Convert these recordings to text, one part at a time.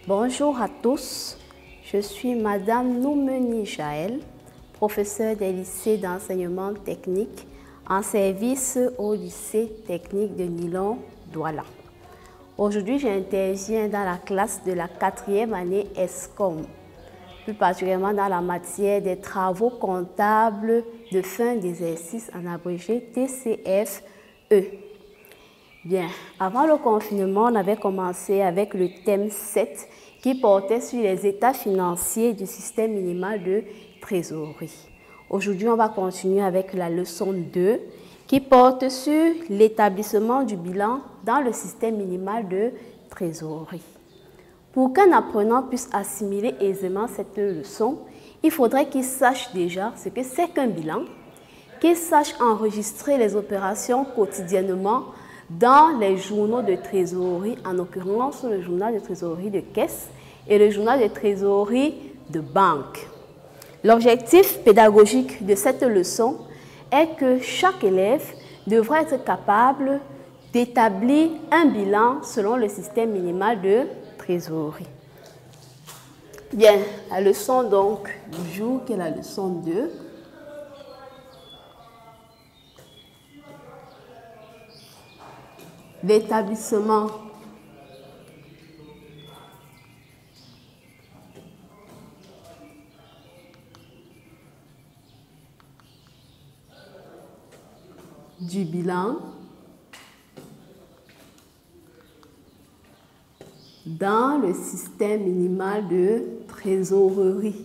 Bonjour à tous, je suis Madame Noumeni Jaël, professeure des lycées d'enseignement technique en service au lycée technique de Nilon, Douala. Aujourd'hui, j'interviens dans la classe de la 4e année ESCOM, plus particulièrement dans la matière des travaux comptables de fin d'exercice en abrégé TCFE. Bien, avant le confinement, on avait commencé avec le thème 7 qui portait sur les états financiers du système minimal de trésorerie. Aujourd'hui, on va continuer avec la leçon 2 qui porte sur l'établissement du bilan dans le système minimal de trésorerie. Pour qu'un apprenant puisse assimiler aisément cette leçon, il faudrait qu'il sache déjà ce que c'est qu'un bilan, qu'il sache enregistrer les opérations quotidiennement dans les journaux de trésorerie, en l'occurrence le journal de trésorerie de caisse et le journal de trésorerie de banque. L'objectif pédagogique de cette leçon est que chaque élève devra être capable d'établir un bilan selon le système minimal de trésorerie. Bien, la leçon donc du jour qui est la leçon 2. L'établissement du bilan dans le système minimal de trésorerie.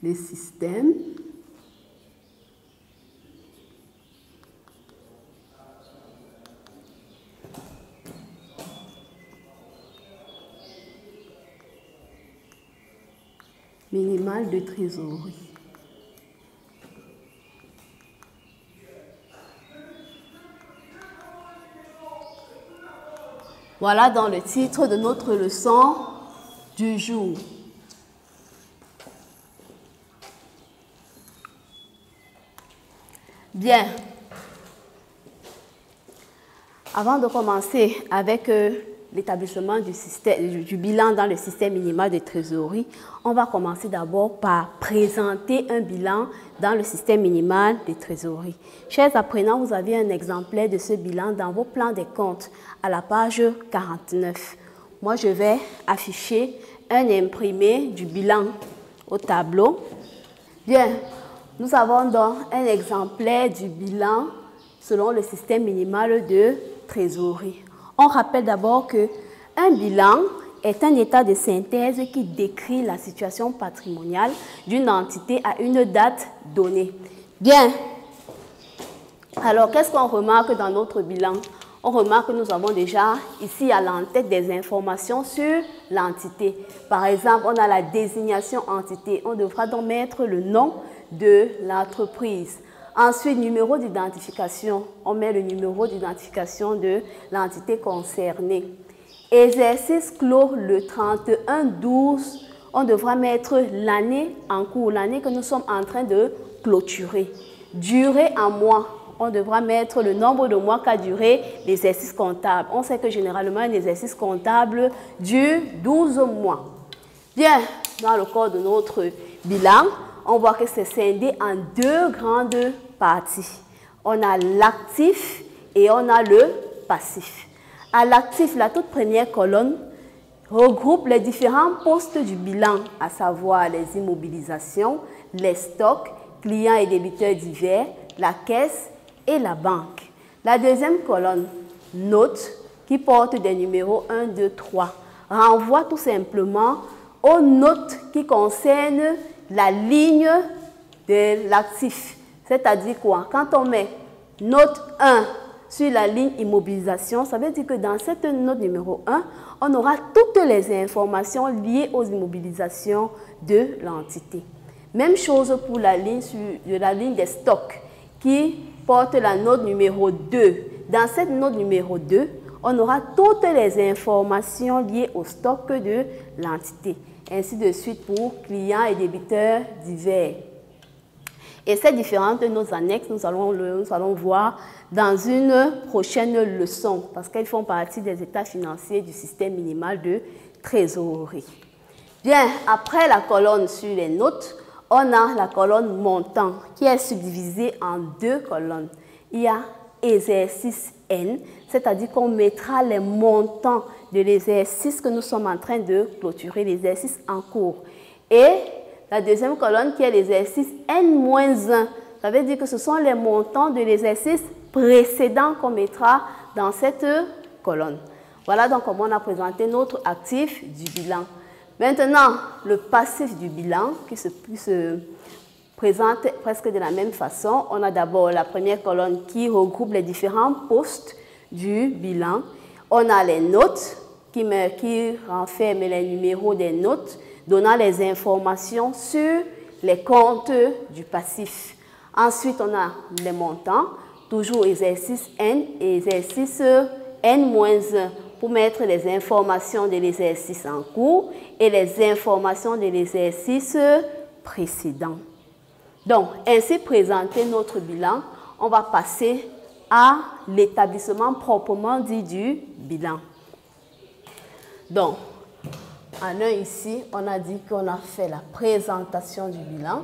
Le système minimal de trésorerie. Voilà dans le titre de notre leçon du jour. Bien. Avant de commencer avec l'établissement du bilan dans le système minimal de trésorerie, on va commencer d'abord par présenter un bilan dans le système minimal de trésorerie. Chers apprenants, vous avez un exemplaire de ce bilan dans vos plans des comptes à la page 49. Moi, je vais afficher un imprimé du bilan au tableau. Bien, nous avons donc un exemplaire du bilan selon le système minimal de trésorerie. On rappelle d'abord qu'un bilan est un état de synthèse qui décrit la situation patrimoniale d'une entité à une date donnée. Bien, alors qu'est-ce qu'on remarque dans notre bilan? On remarque que nous avons déjà ici à l'en-tête des informations sur l'entité. Par exemple, on a la désignation entité. On devra donc mettre le nom de l'entreprise. Ensuite, numéro d'identification. On met le numéro d'identification de l'entité concernée. Exercice clos le 31/12. On devra mettre l'année en cours, l'année que nous sommes en train de clôturer. Durée en mois. On devra mettre le nombre de mois qu'a duré l'exercice comptable. On sait que généralement, un exercice comptable dure 12 mois. Bien, dans le cadre de notre bilan, on voit que c'est scindé en deux grandes parties. On a l'actif et on a le passif. À l'actif, la toute première colonne regroupe les différents postes du bilan, à savoir les immobilisations, les stocks, clients et débiteurs divers, la caisse et la banque. La deuxième colonne, notes, qui porte des numéros 1, 2, 3, renvoie tout simplement aux notes qui concernent la ligne de l'actif. C'est-à-dire quoi? Quand on met note 1 sur la ligne immobilisation, ça veut dire que dans cette note numéro 1, on aura toutes les informations liées aux immobilisations de l'entité. Même chose pour la ligne des stocks qui porte la note numéro 2. Dans cette note numéro 2, on aura toutes les informations liées au stock de l'entité. Ainsi de suite pour clients et débiteurs divers. Et c'est différent de nos annexes, nous allons voir dans une prochaine leçon parce qu'elles font partie des états financiers du système minimal de trésorerie. Bien, après la colonne sur les notes, on a la colonne montant qui est subdivisée en deux colonnes. Il y a exercice N, c'est-à-dire qu'on mettra les montants de l'exercice que nous sommes en train de clôturer, l'exercice en cours. Et la deuxième colonne qui est l'exercice N-1, ça veut dire que ce sont les montants de l'exercice précédent qu'on mettra dans cette colonne. Voilà donc comment on a présenté notre actif du bilan. Maintenant, le passif du bilan qui se présente presque de la même façon. On a d'abord la première colonne qui regroupe les différents postes du bilan. On a les notes qui renferment les numéros des notes, donnant les informations sur les comptes du passif. Ensuite, on a les montants, toujours exercice N et exercice N-1 pour mettre les informations de l'exercice en cours et les informations de l'exercice précédent. Donc, ainsi présenté notre bilan, on va passer à l'établissement proprement dit du bilan. Donc, en un ici, on a dit qu'on a fait la présentation du bilan.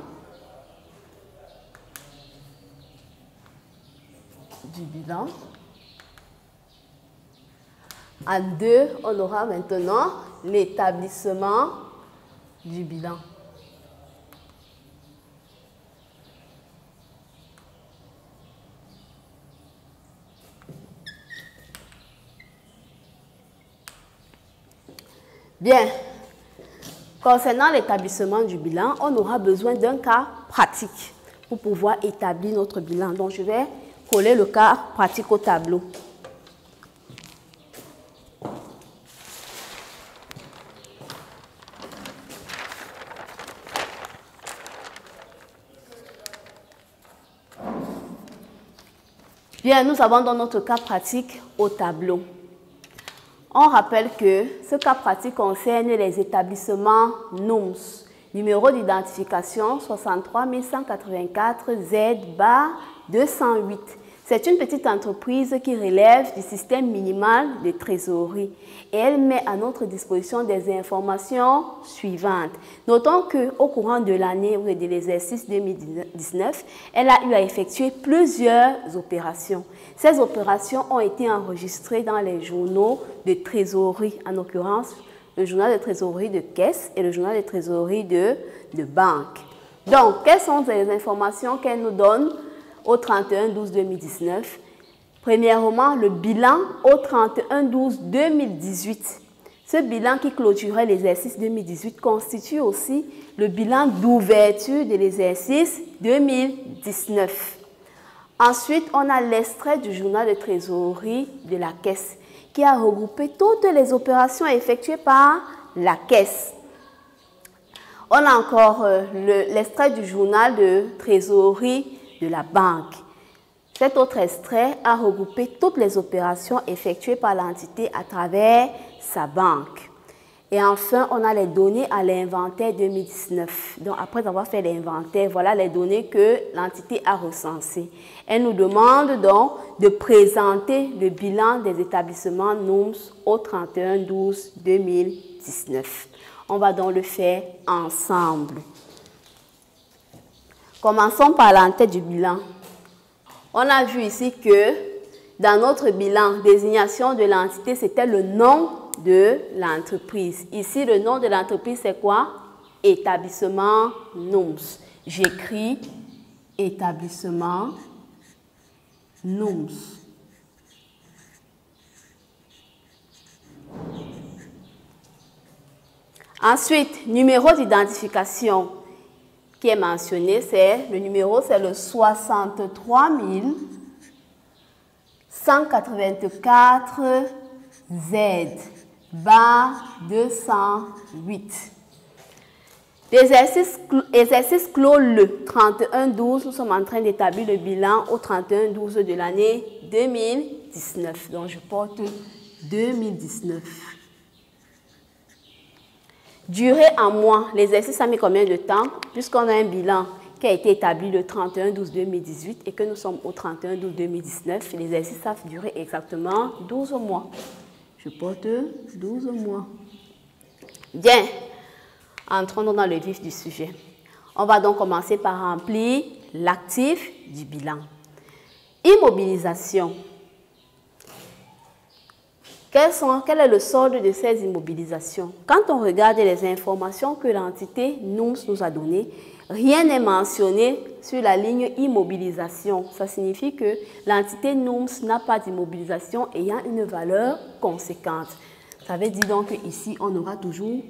En deux, on aura maintenant l'établissement du bilan. Bien, concernant l'établissement du bilan, on aura besoin d'un cas pratique pour pouvoir établir notre bilan. Donc, je vais coller le cas pratique au tableau. Bien, nous avons dans notre cas pratique au tableau. On rappelle que ce cas pratique concerne les établissements NUMS, numéro d'identification 63 184 Z-208. C'est une petite entreprise qui relève du système minimal de trésorerie et elle met à notre disposition des informations suivantes. Notons qu'au courant de l'année ou de l'exercice 2019, elle a eu à effectuer plusieurs opérations. Ces opérations ont été enregistrées dans les journaux de trésorerie, en l'occurrence le journal de trésorerie de caisse et le journal de trésorerie de banque. Donc, quelles sont les informations qu'elle nous donne au 31-12-2019? Premièrement, le bilan au 31-12-2018. Ce bilan qui clôturait l'exercice 2018 constitue aussi le bilan d'ouverture de l'exercice 2019. Ensuite, on a l'extrait du journal de trésorerie de la caisse qui a regroupé toutes les opérations effectuées par la caisse. On a encore l'extrait du journal de trésorerie de la banque. Cet autre extrait a regroupé toutes les opérations effectuées par l'entité à travers sa banque. Et enfin, on a les données à l'inventaire 2019. Donc, après avoir fait l'inventaire, voilà les données que l'entité a recensées. Elle nous demande donc de présenter le bilan des établissements NUMS au 31-12-2019. On va donc le faire ensemble. Commençons par l'entête du bilan. On a vu ici que dans notre bilan, désignation de l'entité, c'était le nom de l'entreprise. Ici, le nom de l'entreprise, c'est quoi? Établissement NUMS. J'écris établissement NUMS. Ensuite, numéro d'identification qui est mentionné, c'est le numéro, c'est le 63 184 Z-208. L'exercice clos le 31-12. Nous sommes en train d'établir le bilan au 31-12 de l'année 2019. Donc, je porte 2019. Durée en mois. L'exercice a mis combien de temps? Puisqu'on a un bilan qui a été établi le 31/12/2018 et que nous sommes au 31/12/2019. L'exercice a duré exactement 12 mois. Je porte 12 mois. Bien, entrons dans le vif du sujet. On va donc commencer par remplir l'actif du bilan. Immobilisation. Quel est le solde de ces immobilisations? Quand on regarde les informations que l'entité NUMS nous a données, rien n'est mentionné sur la ligne immobilisation. Ça signifie que l'entité NUMS n'a pas d'immobilisation ayant une valeur conséquente. Ça veut dire donc qu'ici, on n'aura toujours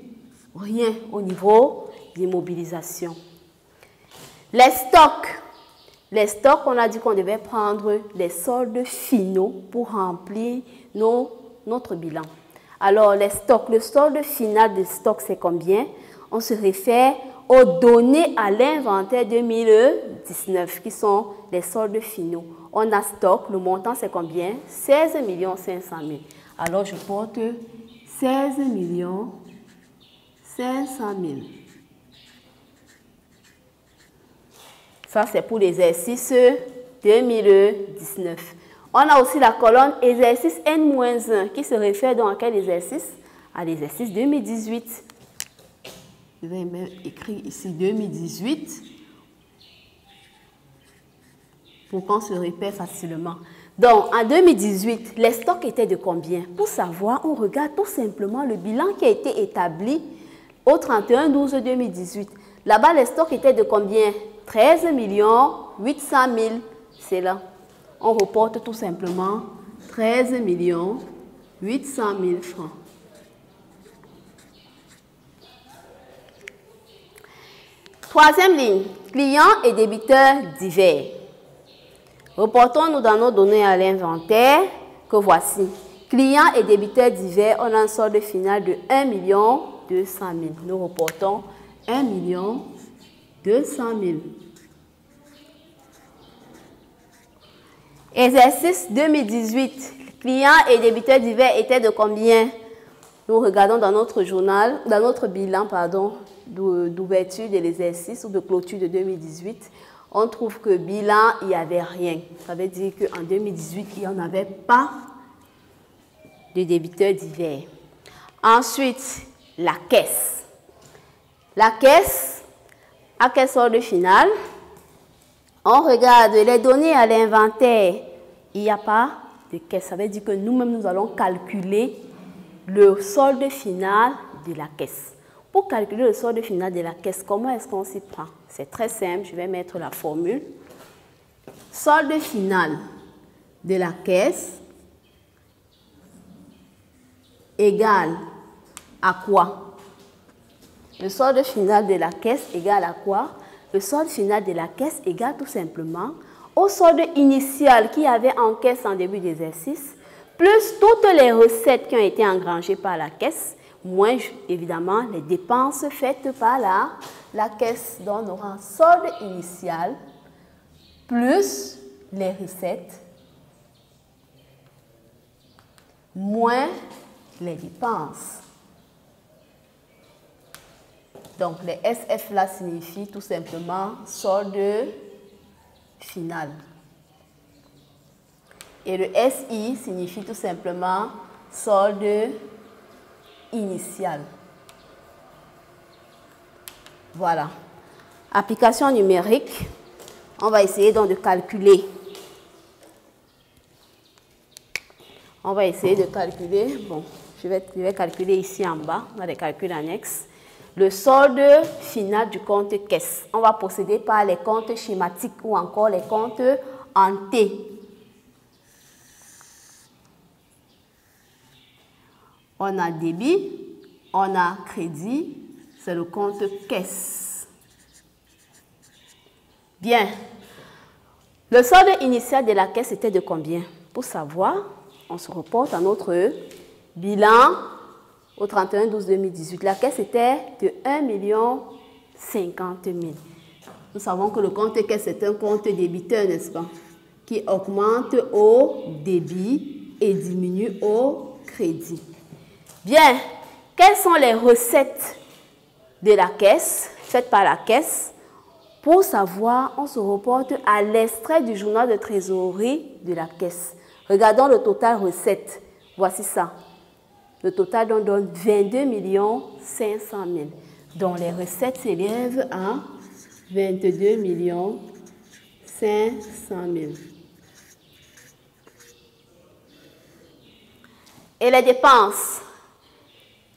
rien au niveau d'immobilisation. Les stocks. Les stocks, on a dit qu'on devait prendre les soldes finaux pour remplir notre bilan. Alors, les stocks, le solde final des stocks, c'est combien? On se réfère aux données à l'inventaire 2019, qui sont les soldes finaux. On a stock, le montant, c'est combien? 16 500 000. Alors, je porte 16 500 000. Ça, c'est pour l'exercice 2019. On a aussi la colonne exercice N-1 qui se réfère donc à quel exercice? À l'exercice 2018. Je vais même écrire ici 2018 pour qu'on se repère facilement. Donc, en 2018, les stocks étaient de combien? Pour savoir, on regarde tout simplement le bilan qui a été établi au 31/12/2018. Là-bas, les stocks étaient de combien? 13 800 000. C'est là. On reporte tout simplement 13 800 000 francs. Troisième ligne, clients et débiteurs divers. Reportons-nous dans nos données à l'inventaire que voici. Clients et débiteurs divers, on a un solde final de 1 200 000. Nous reportons 1 200 000. Exercice 2018, clients et débiteurs divers étaient de combien? Nous regardons dans notre journal, dans notre bilan, d'ouverture de l'exercice ou de clôture de 2018. On trouve que bilan, il n'y avait rien. Ça veut dire qu'en 2018, il n'y en avait pas de débiteurs divers. Ensuite, la caisse. La caisse, à quel solde final? On regarde les données à l'inventaire. Il n'y a pas de caisse. Ça veut dire que nous-mêmes, nous allons calculer le solde final de la caisse. Pour calculer le solde final de la caisse, comment est-ce qu'on s'y prend? C'est très simple. Je vais mettre la formule. Solde final de la caisse égale à quoi? Le solde final de la caisse égale à quoi? Le solde final de la caisse égale tout simplement au solde initial qu'il y avait en caisse en début d'exercice, plus toutes les recettes qui ont été engrangées par la caisse, moins évidemment les dépenses faites par la caisse. Donc on aura un solde initial plus les recettes moins les dépenses. Donc, les SF là signifient tout simplement solde final. Et le SI signifie tout simplement solde initial. Voilà. Application numérique. On va essayer donc de calculer. On va essayer de calculer. Bon, je vais calculer ici en bas. On a des calculs annexes. Le solde final du compte caisse. On va procéder par les comptes schématiques ou encore les comptes en T. On a débit, on a crédit, c'est le compte caisse. Bien. Le solde initial de la caisse était de combien? Pour savoir, on se reporte à notre bilan au 31/12/2018. La caisse était de 1 050 000. Nous savons que le compte caisse est un compte débiteur, n'est-ce pas? Qui augmente au débit et diminue au crédit. Bien, quelles sont les recettes de la caisse, faites par la caisse, Pour savoir, on se reporte à l'extrait du journal de trésorerie de la caisse. Regardons le total recette. Voici ça. Le total donne 22 500 000. Donc les recettes s'élèvent à 22 500 000. Et les dépenses,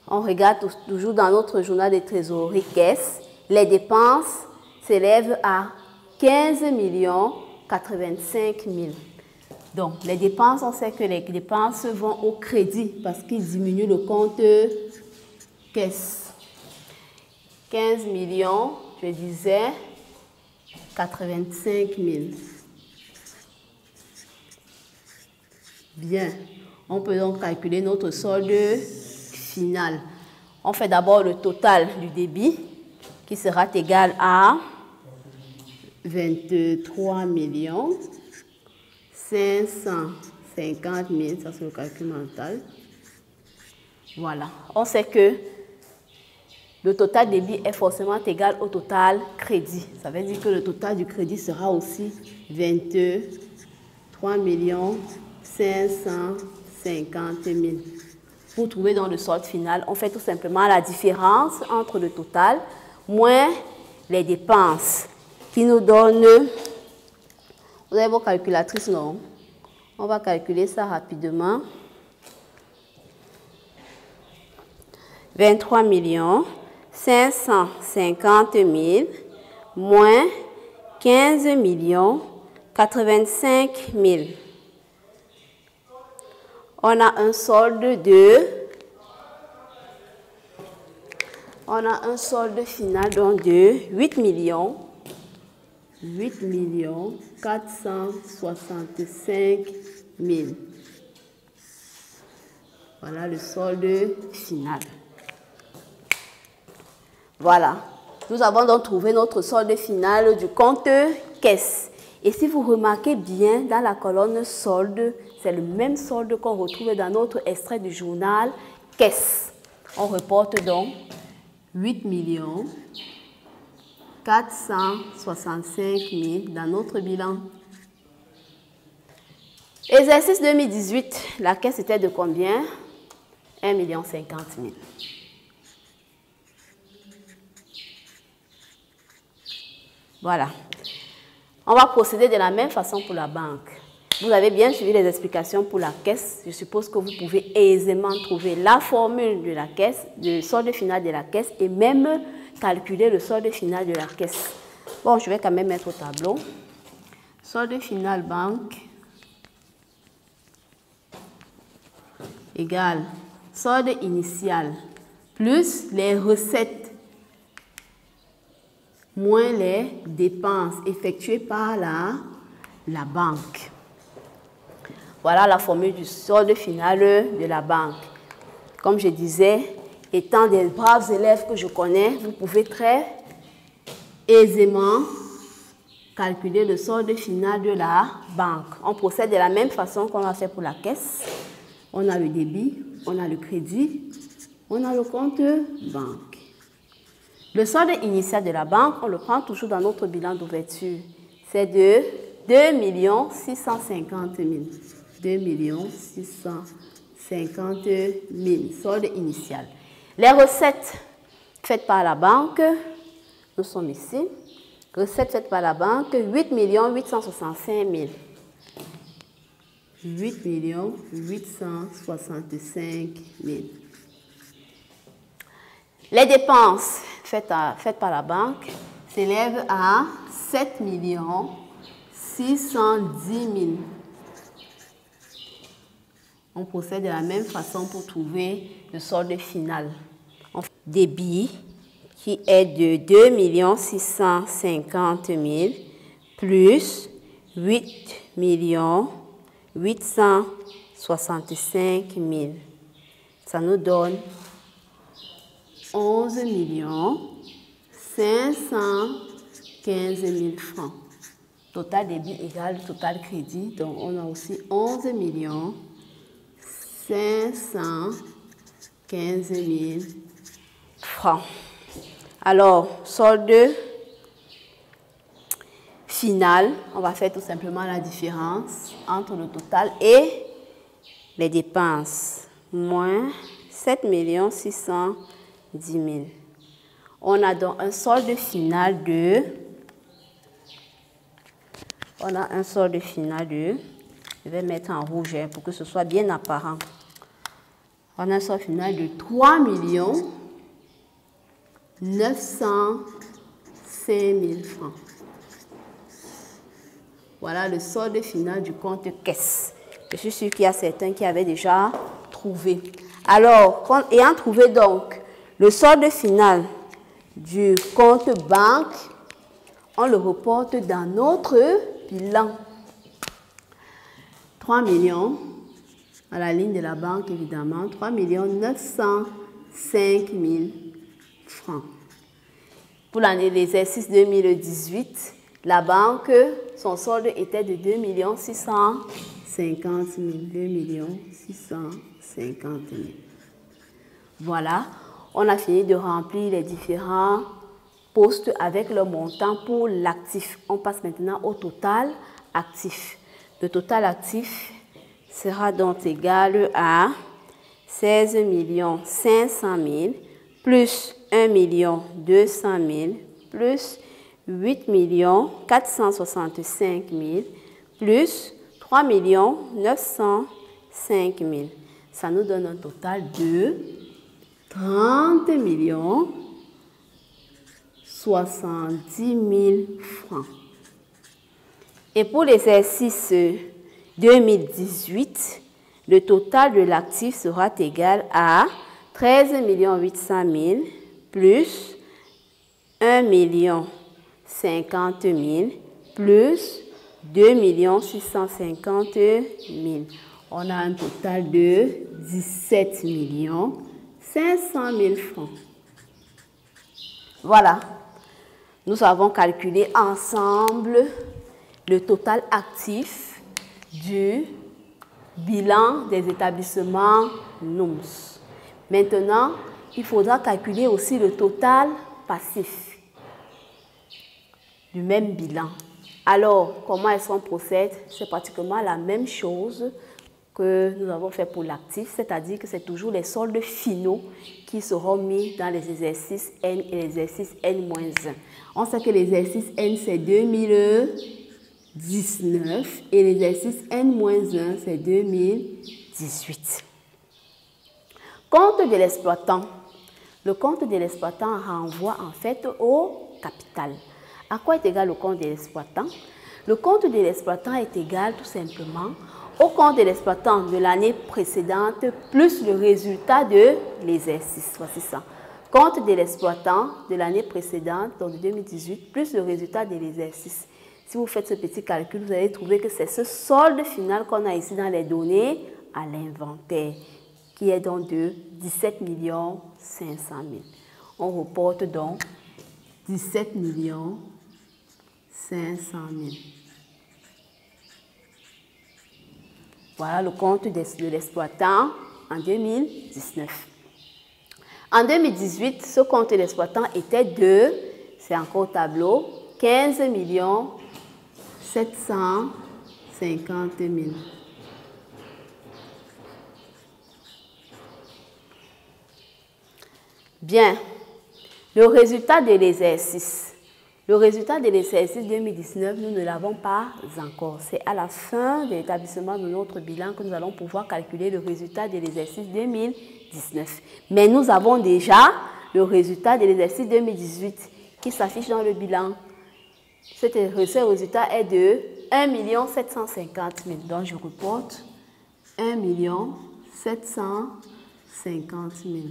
on regarde toujours dans notre journal de trésorerie caisse, les dépenses s'élèvent à 15 085 000. Donc, les dépenses, on sait que les dépenses vont au crédit parce qu'ils diminuent le compte caisse. 15 millions, je disais, 85 000. Bien. On peut donc calculer notre solde final. On fait d'abord le total du débit qui sera égal à 23 550 000. Ça, c'est le calcul mental. Voilà. On sait que le total débit est forcément égal au total crédit. Ça veut dire que le total du crédit sera aussi 23 550 000. Pour trouver dans le solde final, on fait tout simplement la différence entre le total moins les dépenses qui nous donnent... Vous avez vos calculatrices, non? On va calculer ça rapidement. 23 550 000 moins 15 85 000. On a un solde final donc de 8 465 000. Voilà le solde final. Voilà. Nous avons donc trouvé notre solde final du compte caisse. Et si vous remarquez bien, dans la colonne solde, c'est le même solde qu'on retrouve dans notre extrait du journal caisse. On reporte donc 8 465 000 dans notre bilan. Exercice 2018, la caisse était de combien? 1 50 000. Voilà. On va procéder de la même façon pour la banque. Vous avez bien suivi les explications pour la caisse. Je suppose que vous pouvez aisément trouver la formule de la caisse, le solde final de la caisse et même calculer le solde final de la caisse. Bon, je vais quand même mettre au tableau. Solde final banque égale solde initial plus les recettes moins les dépenses effectuées par la banque. Voilà la formule du solde final de la banque. Comme je disais, étant des braves élèves que je connais, vous pouvez très aisément calculer le solde final de la banque. On procède de la même façon qu'on a fait pour la caisse. On a le débit, on a le crédit, on a le compte banque. Le solde initial de la banque, on le prend toujours dans notre bilan d'ouverture. C'est de 2 650 000. 2 650 000, solde initial. Les recettes faites par la banque, nous sommes ici. Recettes faites par la banque, 8 865 000. 8 865 000. Les dépenses faites par la banque s'élèvent à 7 610 000. On procède de la même façon pour trouver le solde final. Débit qui est de 2 650 000 plus 8 865 000. Ça nous donne 11 515 000 francs. Total débit égale total crédit. Donc, on a aussi 11 515 000 francs. Alors, solde final, on va faire tout simplement la différence entre le total et les dépenses. Moins 7 610 000. On a donc un solde final de... Je vais mettre en rouge pour que ce soit bien apparent. On a un solde final de 3 905 000 francs. Voilà le solde final du compte caisse. Je suis sûre qu'il y a certains qui avaient déjà trouvé. Alors, ayant trouvé donc le solde final du compte banque, on le reporte dans notre bilan. 3 millions, à la ligne de la banque évidemment, 3 905 000 francs. Pour l'année l'exercice 2018, la banque, son solde était de 2 650 000. 2 650 000. Voilà, on a fini de remplir les différents postes avec le montant pour l'actif. On passe maintenant au total actif. Le total actif sera donc égal à 16 500 000 plus 1 200 000 plus 8 465 000 plus 3 905 000. Ça nous donne un total de 30 70 000 francs. Et pour l'exercice 2018, le total de l'actif sera égal à 13 800 000 plus 1 50 000 plus 2 650 000. On a un total de 17 500 000 francs. Voilà. Nous avons calculé ensemble le total actif du bilan des établissements NUMS. Maintenant, il faudra calculer aussi le total passif du même bilan. Alors, comment est-ce qu'on procède? C'est pratiquement la même chose que nous avons fait pour l'actif, c'est-à-dire que c'est toujours les soldes finaux qui seront mis dans les exercices N et l'exercice N-1. On sait que l'exercice N, c'est 2019 et l'exercice N-1, c'est 2018. Compte de l'exploitant. Le compte de l'exploitant renvoie en fait au capital. À quoi est égal le compte de l'exploitant? Le compte de l'exploitant est égal tout simplement au compte de l'exploitant de l'année précédente plus le résultat de l'exercice. Voici ça. Compte de l'exploitant de l'année précédente, donc de 2018, plus le résultat de l'exercice. Si vous faites ce petit calcul, vous allez trouver que c'est ce solde final qu'on a ici dans les données à l'inventaire, qui est donc de 17 500 000. On reporte donc 17 500 000. Voilà le compte de l'exploitant en 2019. En 2018, ce compte de l'exploitant était de, c'est encore au tableau, 15 750 000. Bien, le résultat de l'exercice. Le résultat de l'exercice 2019, nous ne l'avons pas encore. C'est à la fin de l'établissement de notre bilan que nous allons pouvoir calculer le résultat de l'exercice 2019. Mais nous avons déjà le résultat de l'exercice 2018 qui s'affiche dans le bilan. Ce résultat est de 1 750 000. Donc je reporte 1 750 000.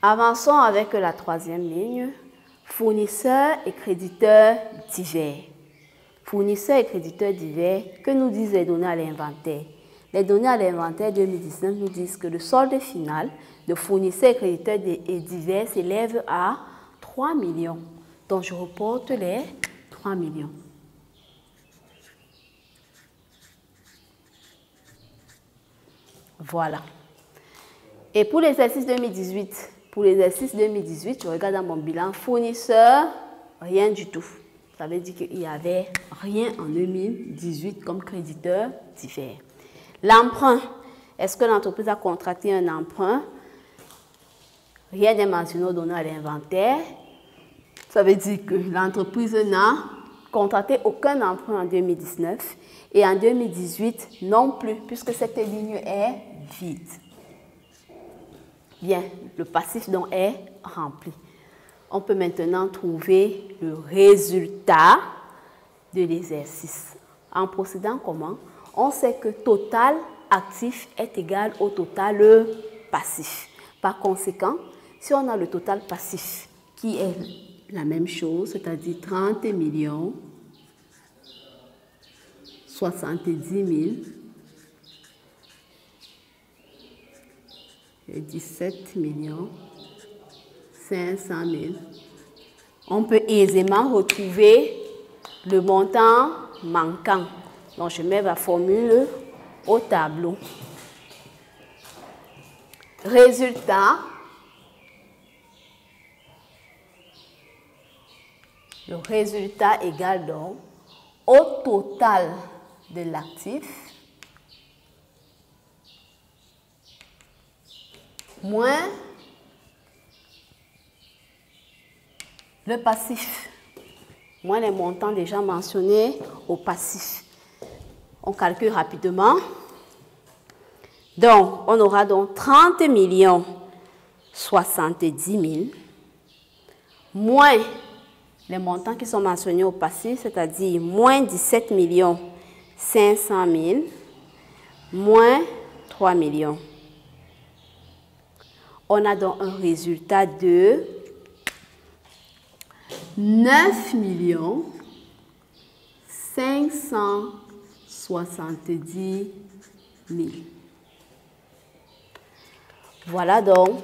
Avançons avec la troisième ligne. Fournisseurs et créditeurs divers. Fournisseurs et créditeurs divers, que nous disent les données à l'inventaire? Les données à l'inventaire 2019 nous disent que le solde final de fournisseurs et créditeurs divers s'élève à 3 millions. Donc je reporte les 3 millions. Voilà. Et pour l'exercice 2018, Pour l'exercice 2018, je regarde dans mon bilan fournisseur, rien du tout. Ça veut dire qu'il n'y avait rien en 2018 comme créditeur divers. L'emprunt, est-ce que l'entreprise a contracté un emprunt? Rien n'est mentionné au donné à l'inventaire. Ça veut dire que l'entreprise n'a contracté aucun emprunt en 2019 et en 2018 non plus, puisque cette ligne est vide. Bien, le passif donc est rempli. On peut maintenant trouver le résultat de l'exercice. En procédant comment? On sait que total actif est égal au total passif. Par conséquent, si on a le total passif qui est la même chose, c'est-à-dire 30 millions 70 000 et 17 millions 500 000, on peut aisément retrouver le montant manquant. Donc, je mets ma formule au tableau. Résultat, le résultat égale donc au total de l'actif moins le passif, moins les montants déjà mentionnés au passif. On calcule rapidement. Donc, on aura donc 30 millions 70 000 moins les montants qui sont mentionnés au passif, c'est-à-dire moins 17 millions 500 000 moins 3 millions. On a donc un résultat de 9 millions 570 000. Voilà donc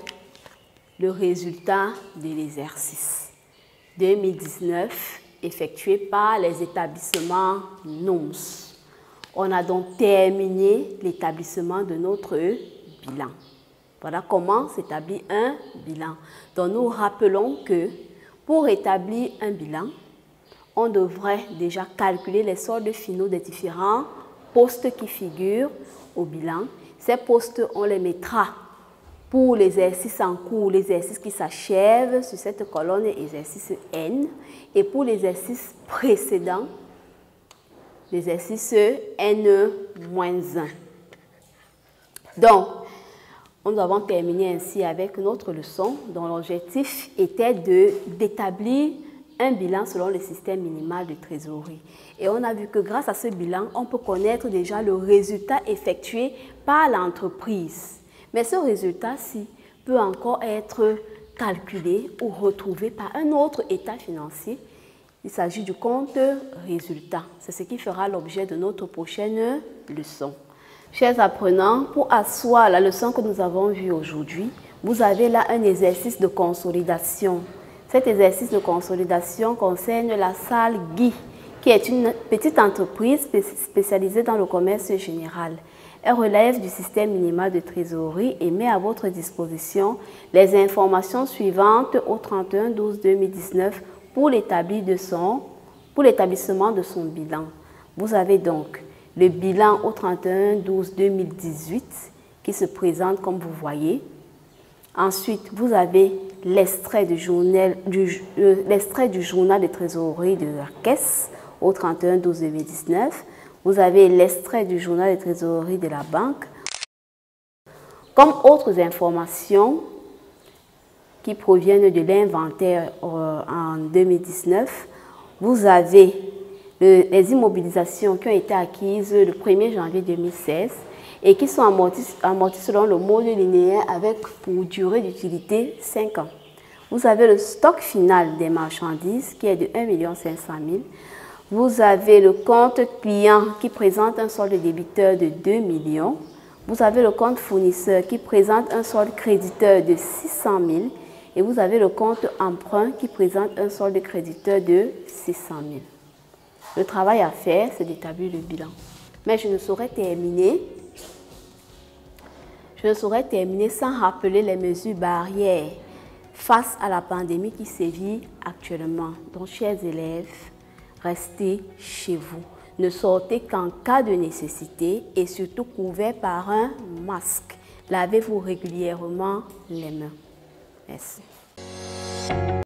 le résultat de l'exercice 2019 effectué par les établissements NOMS. On a donc terminé l'établissement de notre bilan. Voilà comment s'établit un bilan. Donc nous rappelons que pour établir un bilan, on devrait déjà calculer les soldes finaux des différents postes qui figurent au bilan. Ces postes, on les mettra pour l'exercice en cours, l'exercice qui s'achève sur cette colonne, exercice N, et pour l'exercice précédent, l'exercice N-1. Donc, nous avons terminé ainsi avec notre leçon dont l'objectif était d'établir un bilan selon le système minimal de trésorerie. Et on a vu que grâce à ce bilan, on peut connaître déjà le résultat effectué par l'entreprise. Mais ce résultat-ci peut encore être calculé ou retrouvé par un autre état financier. Il s'agit du compte résultat. C'est ce qui fera l'objet de notre prochaine leçon. Chers apprenants, pour asseoir la leçon que nous avons vue aujourd'hui, vous avez là un exercice de consolidation. Cet exercice de consolidation concerne la salle Guy, qui est une petite entreprise spécialisée dans le commerce général. Elle relève du système minimal de trésorerie et met à votre disposition les informations suivantes au 31/12/2019 pour l'établissement de son bilan. Vous avez donc le bilan au 31/12/2018 qui se présente comme vous voyez. Ensuite, vous avez l'extrait du journal de trésorerie de la caisse au 31/12/2019. Vous avez l'extrait du journal de trésorerie de la banque. Comme autres informations qui proviennent de l'inventaire en 2019, vous avez les immobilisations qui ont été acquises le 1er janvier 2016 et qui sont amorties selon le mode linéaire avec pour durée d'utilité 5 ans. Vous avez le stock final des marchandises qui est de 1 500 000. Vous avez le compte client qui présente un solde débiteur de 2 millions. Vous avez le compte fournisseur qui présente un solde créditeur de 600 000. Et vous avez le compte emprunt qui présente un solde créditeur de 600 000. Le travail à faire, c'est d'établir le bilan. Mais je ne saurais terminer sans rappeler les mesures barrières. face à la pandémie qui sévit actuellement. Donc, chers élèves, restez chez vous. Ne sortez qu'en cas de nécessité et surtout couverts par un masque. Lavez-vous régulièrement les mains. Merci.